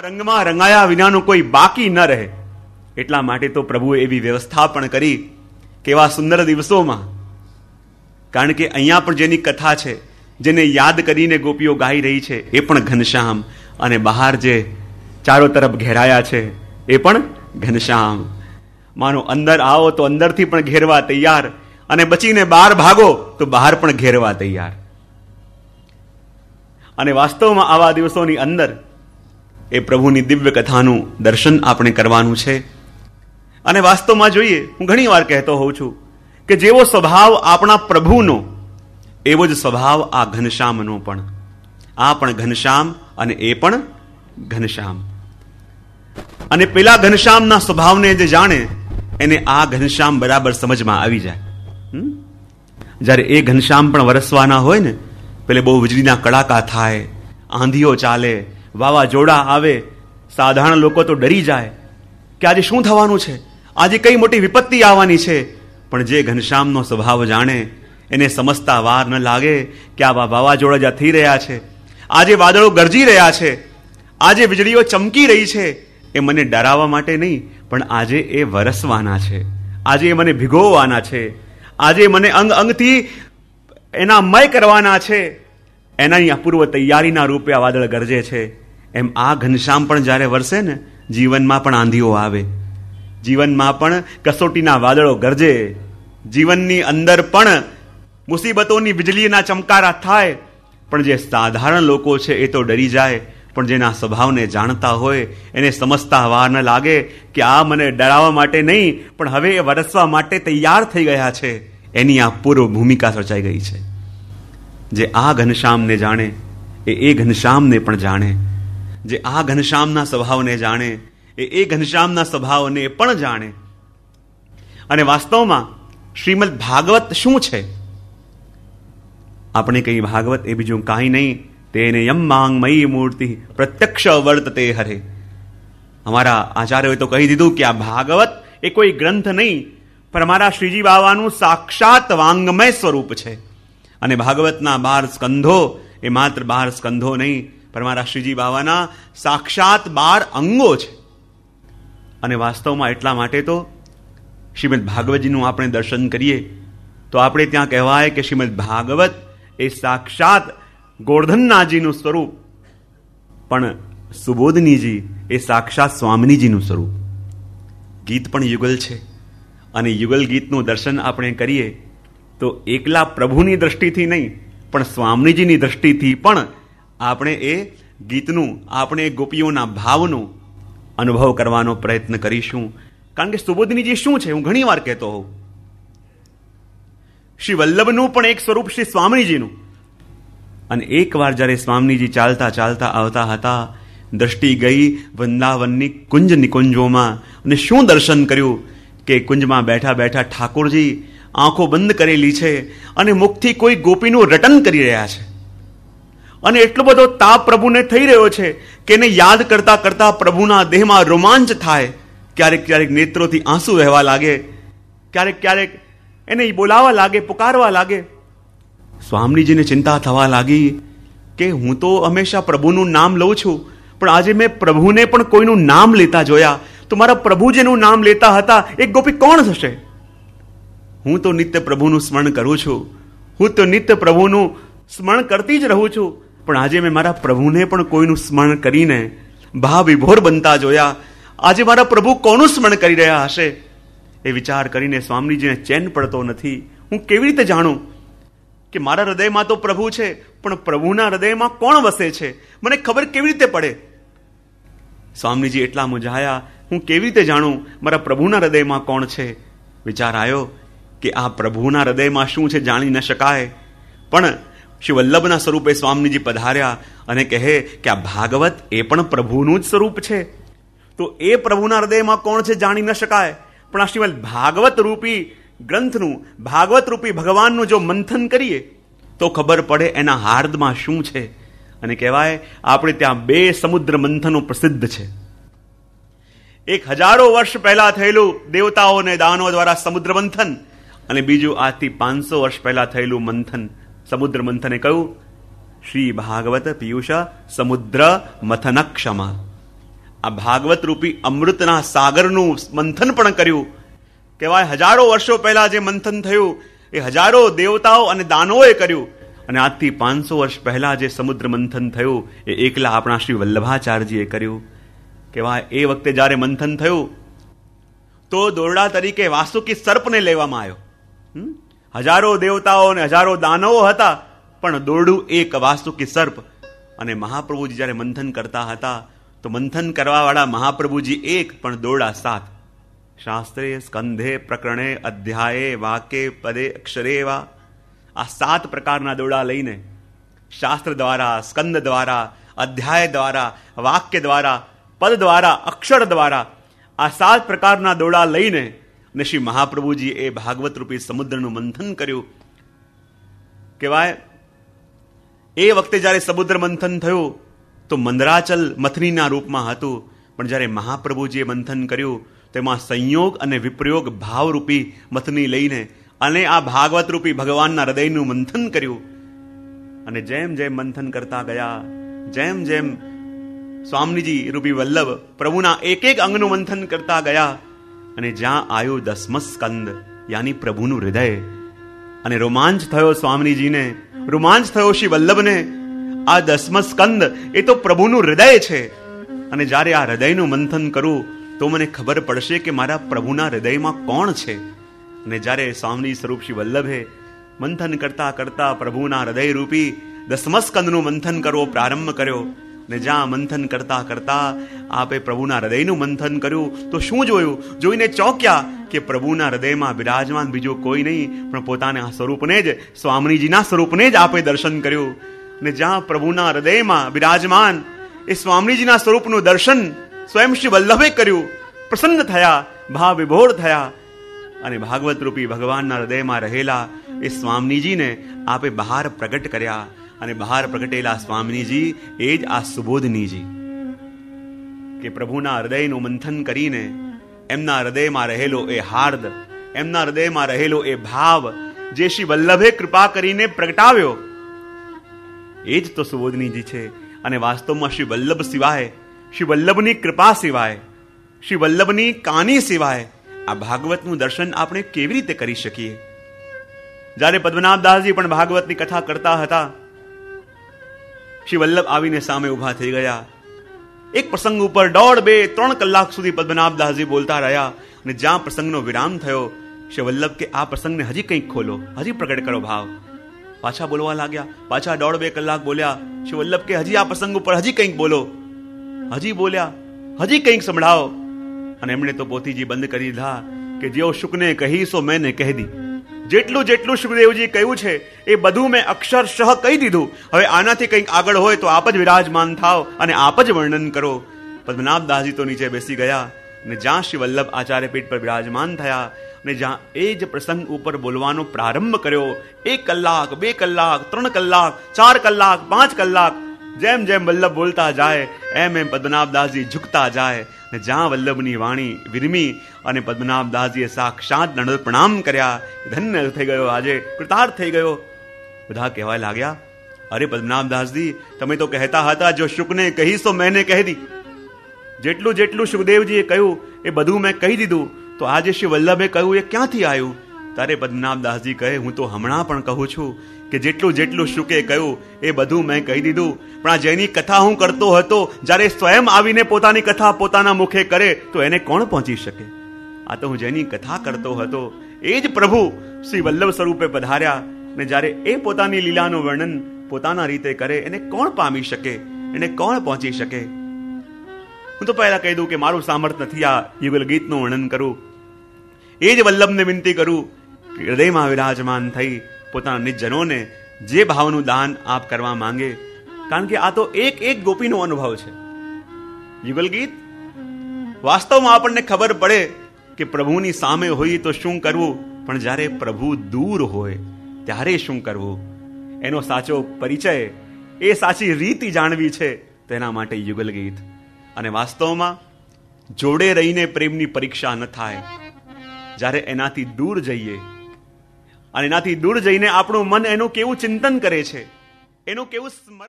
રંગમાં રંગાયા વિનાનું કોઈ બાકી ન રહે. એટલા માટે તો પ્રભુએ એવી વ્યવસ્થા પણ કરી કેવા સુંદર દિવસોમાં. કારણ કે અહીંયા પણ જેની કથા છે, જેને યાદ કરીને ગોપીઓ ગાઈ રહી છે, એ પણ ઘનશ્યામ, અને બહાર જે ચારો તરફ ઘેરાયા છે એ પણ ઘનશ્યામ. માનો અંદર આવો તો અંદરથી પણ ઘેરવા તૈયાર, અને બચીને બહાર ભાગો તો બહાર પણ ઘેરવા તૈયાર. અને વાસ્તવમાં આવા દિવસોની અંદર એ પ્રભુની દિવ્ય કથાનું દર્શન આપણે કરવાનું છે. અને વાસ્તવમાં જોઈએ, હું ઘણી વાર કહેતો હોઉં છું કે જેવો સ્વભાવ આપણા પ્રભુનો એવો જ સ્વભાવ આ ઘનશ્યામનો પણ. આ પણ ઘનશ્યામ અને એ પણ ઘનશ્યામ. અને પેલા ઘનશ્યામના સ્વભાવને જે જાણે એને આ ઘનશ્યામ બરાબર સમજમાં આવી જાય. જ્યારે એ ઘનશ્યામ પણ વરસવાના હોય ને, પેલે બહુ વીજળીના કડાકા થાય, આંધીઓ ચાલે, વાવાઝોડા આવે, સાધારણ લોકો તો ડરી જાય કે આજે શું થવાનું છે, આજે કઈ મોટી વિપત્તિ આવવાની છે. પણ જે ઘનશ્યામનો સ્વભાવ જાણે એને સમજતા વાર ન લાગે કે આવા વાવાઝોડા જ્યાં થઈ રહ્યા છે, આજે વાદળો ગરજી રહ્યા છે, આજે વીજળીઓ ચમકી રહી છે, એ મને ડરાવવા માટે નહીં, પણ આજે એ વરસવાના છે, આજે એ મને ભીગોવાના છે, આજે મને અંગ અંગથી એના મય કરવાના છે. એના પૂર્વ તૈયારીના રૂપે આ વાદળ ગરજે છે. એમ આ ઘનશ્યામ પણ જ્યારે વરસે ને, જીવનમાં પણ આંધીઓ આવે, જીવનમાં પણ કસોટીના વાદળો ગરજે, જીવનની અંદર પણ મુસીબતોની વીજળીના ચમકારા થાય. પણ જે સાધારણ લોકો છે એ તો ડરી જાય, પણ જેના સ્વભાવને જાણતા હોય એને સમજતા વાર ન લાગે કે આ મને ડરાવવા માટે નહીં, પણ હવે એ વરસવા માટે તૈયાર થઈ ગયા છે. એની આ પૂર્વ ભૂમિકા સર્જાઈ ગઈ છે. જે આ ઘનશ્યામને જાણે એ ઘનશ્યામને પણ જાણે, જે આ ઘનશ્યામના સ્વભાવને જાણે એ ઘનશ્યામના સ્વભાવને પણ જાણે. અને વાસ્તવમાં શ્રીમદ ભાગવત શું છે? આપણે કહીએ ભાગવત એ બીજું કાંઈ નહીં, તેને યમ માંગ મયી મૂર્તિ પ્રત્યક્ષ વર્તતે હરે. અમારા આચાર્યોએ તો કહી દીધું કે આ ભાગવત એ કોઈ ગ્રંથ નહીં, પણ અમારા શ્રીજી બાવાનું સાક્ષાત વાંગમય સ્વરૂપ છે. અને ભાગવતના 12 સ્કંધો એ માત્ર 12 સ્કંધો નહીં, પણ મારા શ્રીજી બાવાના સાક્ષાત 12 અંગો છે. અને વાસ્તવમાં એટલા માટે તો શ્રીમદ ભાગવતજીનું આપણે દર્શન કરીએ તો આપણે ત્યાં કહેવાય કે શ્રીમદ ભાગવત એ સાક્ષાત ગોર્ધનનાથજીનું સ્વરૂપ, પણ સુબોધનીજી એ સાક્ષાત સ્વામિનીજીનું સ્વરૂપ. ગીત પણ યુગલ છે, અને યુગલ ગીતનું દર્શન આપણે કરીએ તો એકલા પ્રભુની દ્રષ્ટિથી નહીં, પણ સ્વામિનીજીની દ્રષ્ટિથી પણ આપણે એ ગીતનું, આપણે એ ગોપીઓના ભાવનો અનુભવ કરવાનો પ્રયત્ન કરીશું. કારણ કે સુબોધનીજી શું છે, હું ઘણી વાર કહેતો હોઉં, શ્રી વલ્લભનું પણ એક સ્વરૂપ શ્રી સ્વામિનીજીનું. અને એકવાર જ્યારે સ્વામિનીજી ચાલતા ચાલતા આવતા હતા, દ્રષ્ટિ ગઈ વૃંદાવનની કુંજ નિકુંજોમાં, અને શું દર્શન કર્યું કે કુંજમાં બેઠા બેઠા ઠાકોરજી આંખો બંધ કરેલી છે અને મુખથી કોઈ ગોપીનું રટન કરી રહ્યા છે. અને એટલો બધો તાપ પ્રભુને થઈ રહ્યો છે કે એને યાદ કરતા કરતા પ્રભુના દેહમાં રોમાંચ થાય. ક્યારેક ક્યારેક નેત્રોથી આંસુ વહેવા લાગે, ક્યારેક ક્યારેક એને બોલાવા લાગે, પુકારવા લાગે. સ્વામીજીને ચિંતા થવા લાગી કે હું તો હંમેશા પ્રભુનું નામ લઉં છું, પણ આજે મેં પ્રભુને પણ કોઈનું નામ લેતા જોયા, તો મારા પ્રભુ જેનું નામ લેતા હતા એ ગોપી કોણ થશે? હું તો નિત્ય પ્રભુનું સ્મરણ કરું છું, હું તો નિત્ય પ્રભુનું સ્મરણ કરતી જ રહું છું, પણ આજે મેં મારા પ્રભુને પણ કોઈનું સ્મરણ કરીને ભાવ વિભોર બનતા જોયા. આજે મારા પ્રભુ કોનું સ્મરણ કરી રહ્યા હશે? એ વિચાર કરીને સ્વામીજીને ચેન પડતો નથી. હું કેવી રીતે જાણું કે મારા હૃદયમાં તો પ્રભુ છે, પણ પ્રભુના હૃદયમાં કોણ વસે છે મને ખબર કેવી રીતે પડે? સ્વામીજી એટલા મૂંઝાયા, હું કેવી રીતે જાણું મારા પ્રભુના હૃદયમાં કોણ છે? વિચાર આવ્યો કે આ પ્રભુના હૃદયમાં શું છે જાણી ન શકાય, પણ શ્રી વલ્લભના સ્વરૂપે સ્વામીજી પધાર્યા અને કહે કે આ ભાગવત એ પણ પ્રભુનું જ સ્વરૂપ છે. તો એ પ્રભુના હૃદયમાં કોણ છે જાણી ન શકાય, પણ આ શ્રીમદ ભાગવત રૂપી ગ્રંથનું, ભાગવત રૂપી ભગવાનનું જો મંથન કરીએ તો ખબર પડે એના હાર્દમાં શું છે. અને કહેવાય આપણે ત્યાં 2 સમુદ્ર મંથનો પ્રસિદ્ધ છે. એક 1000 વર્ષ પહેલા થયેલું દેવતાઓ અને દાનો દ્વારા સમુદ્ર મંથન, અને બીજું આજથી 500 વર્ષ પહેલા થયેલું મંથન. સમુદ્ર મંથને કહ્યું શ્રી ભાગવત પિયુષ સમુદ્ર મથન ક્ષમા. આ ભાગવત રૂપી અમૃતના સાગરનું મંથન પણ કર્યું. કહેવાય હજારો વર્ષો પહેલા જે મંથન થયું એ હજારો દેવતાઓ અને દાનવોએ કર્યું. અને આજથી 500 વર્ષ પહેલા જે સમુદ્ર મંથન થયું એ એકલા આપણા શ્રી વલ્લભાચાર્યજીએ કર્યું. કહેવાય એ વખતે જ્યારે મંથન થયું તો દોરડા તરીકે વાસુકી સર્પને લેવામાં આવ્યો. હજારો દેવતાઓ અને હજારો દાનવો હતા, પણ દોરડું એક વાસુકી સર્પ. અને મહાપ્રભુજી જ્યારે મંથન કરતા હતા તો મંથન કરવાવાળા મહાપ્રભુજી એક, પણ દોરડા 7. શાસ્ત્રે સ્કંધે પ્રકરણે અધ્યાયે વાકે પદે અક્ષરે વા. આ 7 પ્રકારના દોરડા લઈને શાસ્ત્ર દ્વારા, સ્કંદ દ્વારા, અધ્યાય દ્વારા, વાક્ય દ્વારા, પદ દ્વારા, અક્ષર દ્વારા આ 7 પ્રકારના દોરડા લઈને અને શ્રી મહાપ્રભુજી એ ભાગવત રૂપી સમુદ્રનું મંથન કર્યું. કહેવાય એ વખતે જ્યારે સમુદ્ર મંથન થયું તો મંદરાચલ મથનીના રૂપમાં હતું, પણ જ્યારે મહાપ્રભુજીએ મંથન કર્યું તેમાં સંયોગ અને વિપ્રયોગ ભાવરૂપી મથની લઈને અને આ ભાગવત રૂપી ભગવાનના હૃદયનું મંથન કર્યું. અને જેમ જેમ મંથન કરતા ગયા, જેમ જેમ સ્વામીજી રૂપી વલ્લભ પ્રભુના એક એક અંગનું મંથન કરતા ગયા, અને જ્યાં આવ્યું 10મો સ્કંદ યાની પ્રભુનું હૃદય, અને રોમાંચ થયો સ્વામીજીને, રોમાંચ થયો શ્રી વલ્લભને. આ 10મો સ્કંદ એ તો પ્રભુનું હૃદય છે, અને જ્યારે આ હૃદયનું મંથન કરું તો મને ખબર પડશે કે મારા પ્રભુના હૃદયમાં કોણ છે. અને જ્યારે સ્વામી સ્વરૂપ શ્રી વલ્લભે મંથન કરતા કરતા પ્રભુના હૃદય રૂપી 10મા સ્કંદનું મંથન કરવો પ્રારંભ કર્યો, ને જ્યાં મંથન કરતા કરતા આપે પ્રભુના હૃદયનું મંથન કર્યું તો શું જોયું? જોઈને ચોંક્યા કે પ્રભુના હૃદયમાં બિરાજમાન બીજું કોઈ નહીં, પણ પોતાના સ્વરૂપને જ, સ્વામીજીના સ્વરૂપને જ આપે દર્શન કર્યું. ને જ્યાં પ્રભુના હૃદયમાં બિરાજમાન એ સ્વામીજીના સ્વરૂપનું દર્શન સ્વયં શ્રી વલ્લભે કર્યું. પ્રસન્ન થયા, ભાવ વિભોર થયા, અને ભાગવત રૂપી ભગવાનના હૃદયમાં રહેલા એ સ્વામીજીને આપે બહાર પ્રગટ કર્યા. અને બહાર પ્રગટેલા સ્વામીજી એ જ આ સુબોધનીજી, કે પ્રભુના હૃદયનું મંથન કરીને એમના હૃદયમાં રહેલો એ હાર્દ, એમના હૃદયમાં રહેલો એ ભાવ જે શ્રી વલ્લભે કૃપા કરીને પ્રગટાવ્યો એ જ તો સુબોધનીજી છે. અને વાસ્તવમાં શ્રી વલ્લભ સિવાય, શ્રી વલ્લભની કૃપા સિવાય, શ્રી વલ્લભની કાની સિવાય આ ભાગવતનું દર્શન આપણે કેવી રીતે કરી શકીએ? જ્યારે પદ્મનાભદાસજી પણ ભાગવતની કથા કરતા હતા, શ્રી વલ્લભ આવીને સામે ઉભા થઈ ગયા. એક પ્રસંગ ઉપર 1.5, 2, 3 કલાક સુધી પદ્મનાભદાસજી બોલતા રહ્યા, અને જ્યાં પ્રસંગનો વિરામ થયો શ્રી વલ્લભ કે આ પ્રસંગને હજી કંઈક ખોલો, હજી પ્રગટ કરો ભાવ. પાછા બોલવા લાગ્યા, પાછા 1.5, 2 કલાક બોલ્યા. શ્રી વલ્લભ કે હજી આ પ્રસંગ ઉપર હજી કંઈક બોલો. હજી બોલ્યા, હજી કંઈક સંભળાવો. અને એમણે તો પોથીજી બંધ કરી દીધા કે જેઓ શુકને કહી સો મેને કહી દી. જેટલું જેટલું સુખદેવજી કહ્યું છે એ બધું મેં અક્ષરશઃ કહી દીધું. હવે આનાથી કંઈક આગળ હોય તો આપ જ વિરાજમાન થાવ અને આપ જ વર્ણન કરો. પદ્મનાભદાસજી તો નીચે બેસી ગયા, અને જ્યાં શ્રી વલ્લભ આચાર્યપીઠ પર વિરાજમાન થયા અને જ્યાં એ જ પ્રસંગ ઉપર બોલવાનો પ્રારંભ કર્યો, 1 કલાક, 2 કલાક, 3 કલાક, 4 કલાક, 5 કલાક, જેમ જેમ વલ્લભ બોલતા જાય એમ એમ પદ્મનાભદાસજી ઝૂકતા જાય. ને જ્યાં વલ્લભની વાણી વિરમી અને પદ્મનાભદાસજીએ સાક્ષાત દંડવત પ્રણામ કર્યા, ધન્ય થઈ ગયો, આજે કૃતાર્થ થઈ ગયો. બધા કહેવા લાગ્યા, અરે પદ્મનાભદાસજી, તમે તો કહેતા હતા જો શુકને કહી સો મેને કહી દી. જેટલું જેટલું સુખદેવજીએ કહ્યું એ બધું મેં કહી દીધું, તો આજે શ્રી વલ્લભે કહ્યું એ ક્યાંથી આવ્યું? ત્યારે પદ્મનાભદાસજી કહે, હું તો હમણાં પણ કહું છું કે જેટલું જેટલું શુકે કહ્યું એ બધું મેં કહી દીધું. પણ આ જેની કથા હું કરતો હતો, જ્યારે સ્વયં આવીને પોતાની કથા પોતાના મુખે કરે તો એને કોણ પહોંચી શકે? આ તો હું જેની કથા કરતો હતો એ જ પ્રભુ શ્રી વલ્લભ સ્વરૂપે પધાર્યા, ને જ્યારે એ પોતાની લીલાનું વર્ણન પોતાના રીતે કરે એને કોણ પામી શકે? એને કોણ પહોંચી શકે? હું તો પહેલા કહી દઉં કે મારું સામર્થ્ય નથી આ યુગલ ગીતનું વર્ણન કરું. એ જ વલ્લભને વિનંતી કરું કે હૃદયમાં વિરાજમાન થઈ પોતાના નિજજનોને જે ભાવનું દાન આપ કરવા માંગે, કારણ કે આ તો એક એક ગોપીનો અનુભવ છે. યુગલ ગીત વાસ્તવમાં આપણને ખબર પડે કે પ્રભુની સામે હોય તો શું કરવું, પણ જ્યારે પ્રભુ દૂર હોય ત્યારે શું કરવું, એનો સાચો પરિચય, એ સાચી રીત જાણવી છે. તેના માટે યુગલ ગીત. અને વાસ્તવમાં જોડે રહીને પ્રેમની પરીક્ષા ન થાય. જ્યારે એનાથી દૂર જઈએ અને એનાથી દૂર જઈને આપણું મન એનું કેવું ચિંતન કરે છે, એનું કેવું